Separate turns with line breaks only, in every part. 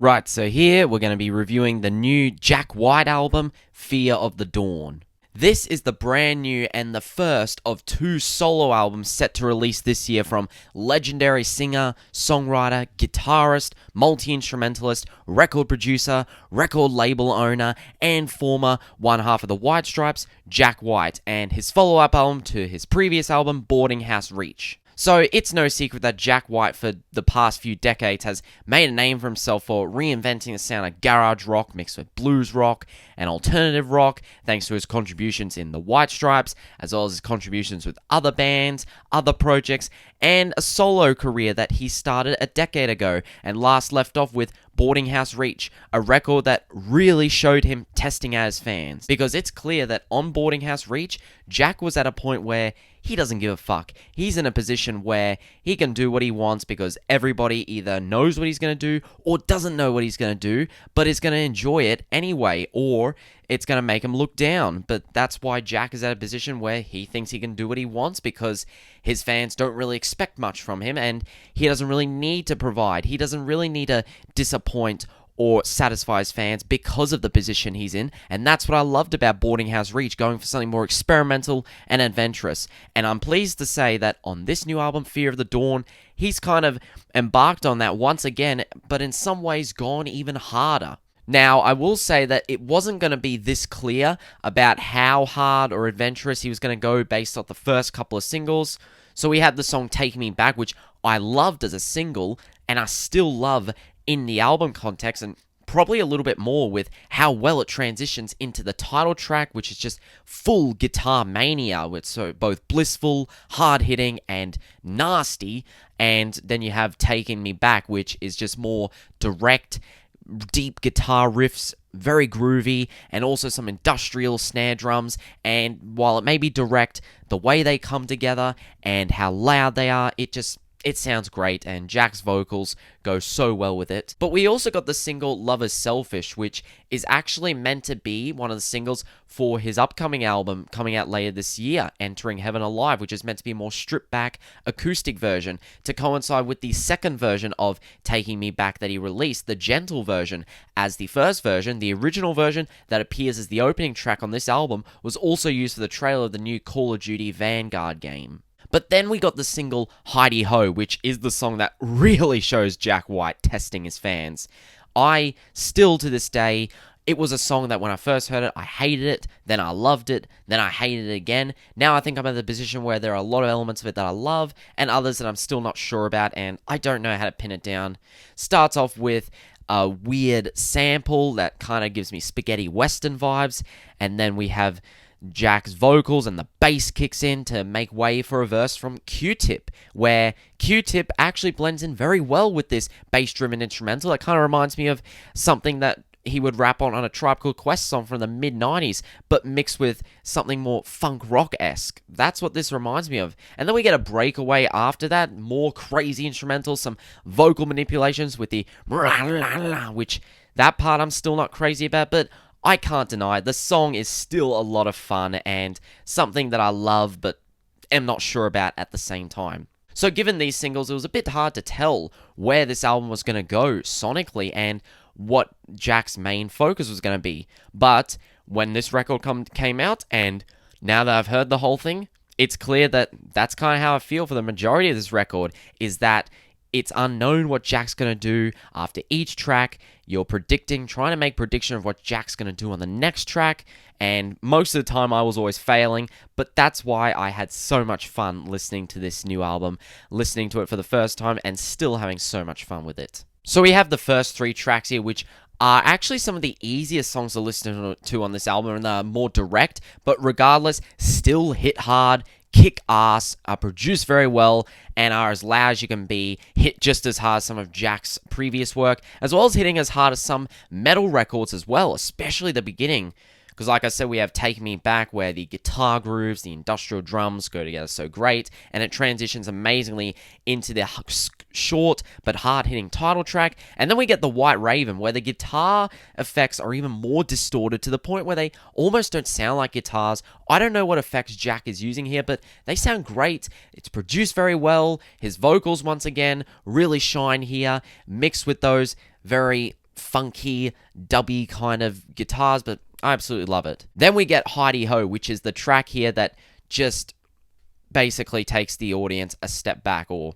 Right, so here we're going to be reviewing the new Jack White album, Fear of the Dawn. This is the brand new and the first of two solo albums set to release this year from legendary singer, songwriter, guitarist, multi-instrumentalist, record producer, record label owner, and former one half of the White Stripes, Jack White, and his follow-up album to his previous album, Boarding House Reach. So it's no secret that Jack White for the past few decades has made a name for himself for reinventing the sound of garage rock mixed with blues rock and alternative rock, thanks to his contributions in the White Stripes, as well as his contributions with other bands, other projects, and a solo career that he started a decade ago and last left off with Boarding House Reach, a record that really showed him testing out his fans. Because it's clear that on Boarding House Reach, Jack was at a point where he doesn't give a fuck. He's in a position where he can do what he wants because everybody either knows what he's going to do or doesn't know what he's going to do, but is going to enjoy it anyway, or it's going to make him look down. But that's why Jack is at a position where he thinks he can do what he wants because his fans don't really expect much from him and he doesn't really need to provide. He doesn't really need to disappoint or satisfy his fans because of the position he's in, and that's what I loved about Boarding House Reach, going for something more experimental and adventurous. And I'm pleased to say that on this new album, Fear of the Dawn, he's kind of embarked on that once again, but in some ways gone even harder. Now, I will say that it wasn't going to be this clear about how hard or adventurous he was going to go based off the first couple of singles. So we had the song Take Me Back, which I loved as a single, and I still love in the album context, and probably a little bit more with how well it transitions into the title track, which is just full guitar mania, with so both blissful, hard-hitting, and nasty. And then you have Taking Me Back, which is just more direct, deep guitar riffs, very groovy, and also some industrial snare drums. And while it may be direct, the way they come together and how loud they are, it sounds great, and Jack's vocals go so well with it. But we also got the single Love Is Selfish, which is actually meant to be one of the singles for his upcoming album coming out later this year, Entering Heaven Alive, which is meant to be a more stripped-back acoustic version to coincide with the second version of Taking Me Back that he released, the gentle version, as the first version, the original version that appears as the opening track on this album, was also used for the trailer of the new Call of Duty Vanguard game. But then we got the single Heidi Ho, which is the song that really shows Jack White testing his fans. I still, to this day, it was a song that when I first heard it, I hated it, then I loved it, then I hated it again. Now I think I'm in the position where there are a lot of elements of it that I love, and others that I'm still not sure about, and I don't know how to pin it down. Starts off with a weird sample that kind of gives me spaghetti western vibes, and then we have Jack's vocals and the bass kicks in to make way for a verse from Q-Tip, where Q-Tip actually blends in very well with this bass-driven instrumental. It kind of reminds me of something that he would rap on a Tribe Called Quest song from the mid-90s, but mixed with something more funk rock-esque. That's what this reminds me of. And then we get a breakaway after that, more crazy instrumentals, some vocal manipulations with the which that part I'm still not crazy about, but I can't deny the song is still a lot of fun and something that I love but am not sure about at the same time. So given these singles, it was a bit hard to tell where this album was going to go sonically and what Jack's main focus was going to be. But when this record came out, and now that I've heard the whole thing, it's clear that that's kind of how I feel for the majority of this record, is that it's unknown what Jack's going to do after each track. You're trying to make prediction of what Jack's going to do on the next track, and most of the time I was always failing, but that's why I had so much fun listening to this new album, listening to it for the first time, and still having so much fun with it. So we have the first three tracks here, which are actually some of the easiest songs to listen to on this album, and they're more direct, but regardless, still hit hard, kick ass, are produced very well, and are as loud as you can be, hit just as hard as some of Jack's previous work, as well as hitting as hard as some metal records as well, especially the beginning. Because like I said, we have Take Me Back, where the guitar grooves, the industrial drums go together so great, and it transitions amazingly into the short but hard-hitting title track. And then we get the White Raven, where the guitar effects are even more distorted to the point where they almost don't sound like guitars. I don't know what effects Jack is using here, but they sound great. It's produced very well. His vocals, once again, really shine here, mixed with those very funky, dubby kind of guitars, but I absolutely love it. Then we get Heidi Ho, which is the track here that just basically takes the audience a step back, or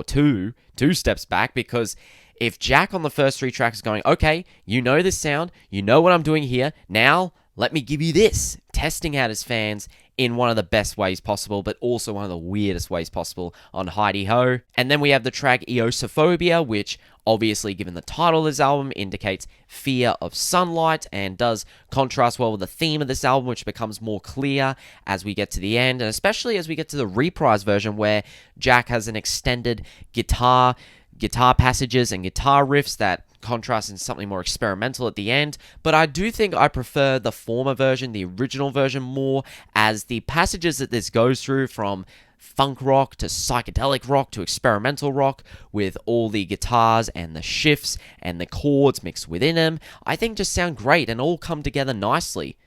two steps back, because if Jack on the first 3 tracks is going, okay, you know this sound, you know what I'm doing here, now let me give you this, testing out his fans in one of the best ways possible, but also one of the weirdest ways possible on Heidi Ho. And then we have the track Eosophobia, which obviously, given the title of this album, indicates fear of sunlight and does contrast well with the theme of this album, which becomes more clear as we get to the end, and especially as we get to the reprise version where Jack has an extended guitar passages and guitar riffs that contrast in something more experimental at the end. But I do think I prefer the former version, the original version, more, as the passages that this goes through, from funk rock to psychedelic rock to experimental rock, with all the guitars and the shifts and the chords mixed within them, I think just sound great and all come together nicely.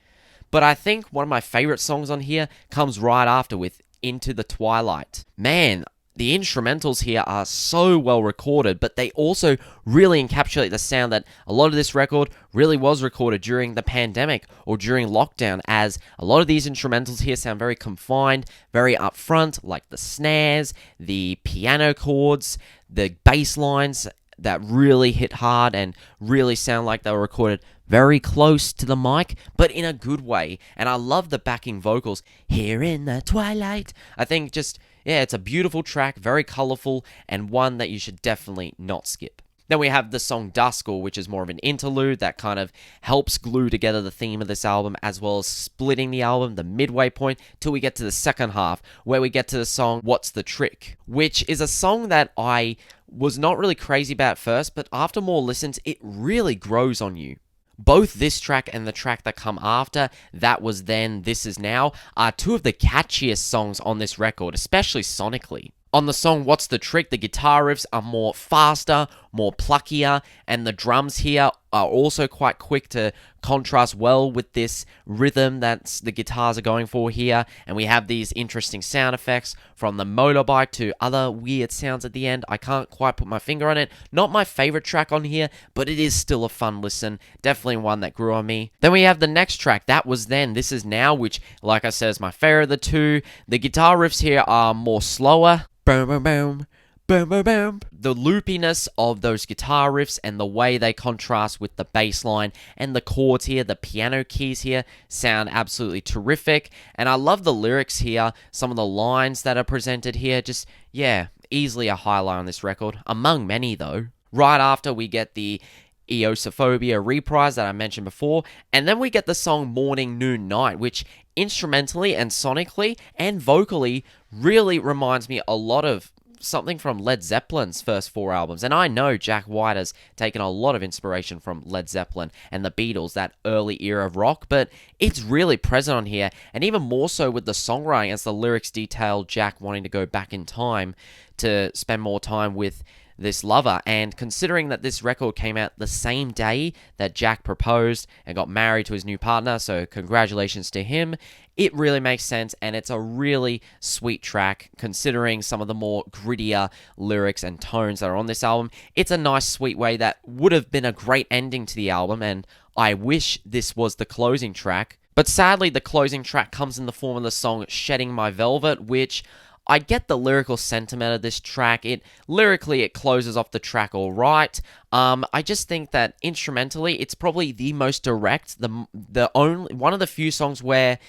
But I think one of my favorite songs on here comes right after, with Into the Twilight. Man, the instrumentals here are so well recorded, but they also really encapsulate the sound that a lot of this record really was recorded during the pandemic or during lockdown, as a lot of these instrumentals here sound very confined, very upfront, like the snares, the piano chords, the bass lines that really hit hard and really sound like they were recorded very close to the mic, but in a good way. And I love the backing vocals, here in the twilight. I think just, yeah, it's a beautiful track, very colorful, and one that you should definitely not skip. Then we have the song Duskle, which is more of an interlude that kind of helps glue together the theme of this album, as well as splitting the album, the midway point, till we get to the second half, where we get to the song What's the Trick, which is a song that I was not really crazy about first, but after more listens, it really grows on you. Both this track and the track that come after, That Was Then, This Is Now, are two of the catchiest songs on this record, especially sonically. On the song What's the Trick, the guitar riffs are more faster, more pluckier, and the drums here are also quite quick to contrast well with this rhythm that the guitars are going for here. And we have these interesting sound effects, from the motorbike to other weird sounds at the end. I can't quite put my finger on it. Not my favorite track on here, but it is still a fun listen. Definitely one that grew on me. Then we have the next track, That Was Then, This Is Now, which, like I said, is my favorite of the two. The guitar riffs here are more slower. Boom, boom, boom. Boom, boom, boom. The loopiness of those guitar riffs and the way they contrast with the bass line and the chords here, the piano keys here, sound absolutely terrific. And I love the lyrics here, some of the lines that are presented here, just, yeah, easily a highlight on this record, among many though. Right after, we get the Eosophobia reprise that I mentioned before, and then we get the song Morning, Noon, Night, which instrumentally and sonically and vocally really reminds me a lot of something from Led Zeppelin's first 4 albums. And I know Jack White has taken a lot of inspiration from Led Zeppelin and the Beatles, that early era of rock, but it's really present on here, and even more so with the songwriting, as the lyrics detail Jack wanting to go back in time to spend more time with this lover. And considering that this record came out the same day that Jack proposed and got married to his new partner, so congratulations to him, it really makes sense, and it's a really sweet track considering some of the more grittier lyrics and tones that are on this album. It's a nice sweet way that would have been a great ending to the album, and I wish this was the closing track. But sadly, the closing track comes in the form of the song Shedding My Velvet, which I get the lyrical sentiment of this track. Lyrically, it closes off the track all right. I just think that instrumentally, it's probably the most direct, the only one of the few songs where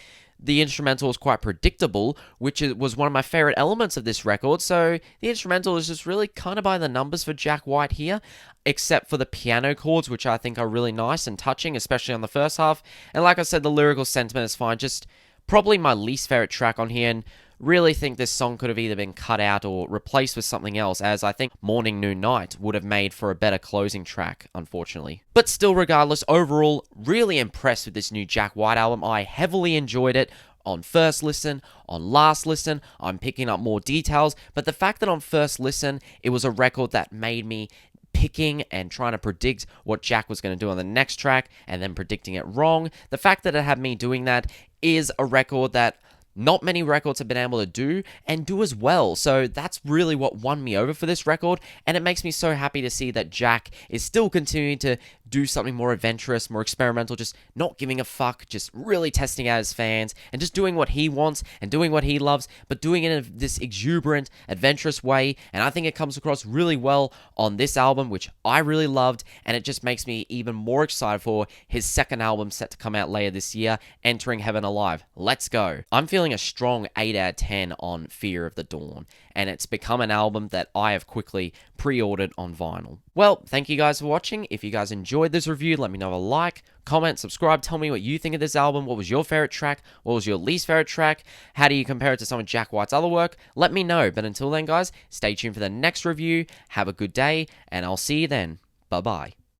the instrumental is quite predictable, which was one of my favorite elements of this record. So the instrumental is just really kind of by the numbers for Jack White here, except for the piano chords, which I think are really nice and touching, especially on the first half. And like I said, the lyrical sentiment is fine. Just probably my least favorite track on here, and really think this song could have either been cut out or replaced with something else, as I think Morning, Noon, Night would have made for a better closing track, unfortunately. But still, regardless, overall, really impressed with this new Jack White album. I heavily enjoyed it on first listen, on last listen. I'm picking up more details, but the fact that on first listen, it was a record that made me picking and trying to predict what Jack was going to do on the next track and then predicting it wrong. The fact that it had me doing that is a record that not many records have been able to do and do as well. So that's really what won me over for this record, and it makes me so happy to see that Jack is still continuing to do something more adventurous, more experimental, just not giving a fuck, just really testing out his fans, and just doing what he wants and doing what he loves, but doing it in this exuberant, adventurous way. And I think it comes across really well on this album, which I really loved, and it just makes me even more excited for his second album set to come out later this year, Entering Heaven Alive. Let's go. I'm feeling a strong 8 out of 10 on Fear of the Dawn, and it's become an album that I have quickly pre-ordered on vinyl. Well, thank you guys for watching. If you guys enjoyed this review, let me know a like, comment, subscribe, tell me what you think of this album. What was your favorite track? What was your least favorite track? How do you compare it to some of Jack White's other work? Let me know. But until then, guys, stay tuned for the next review. Have a good day, and I'll see you then. Bye-bye.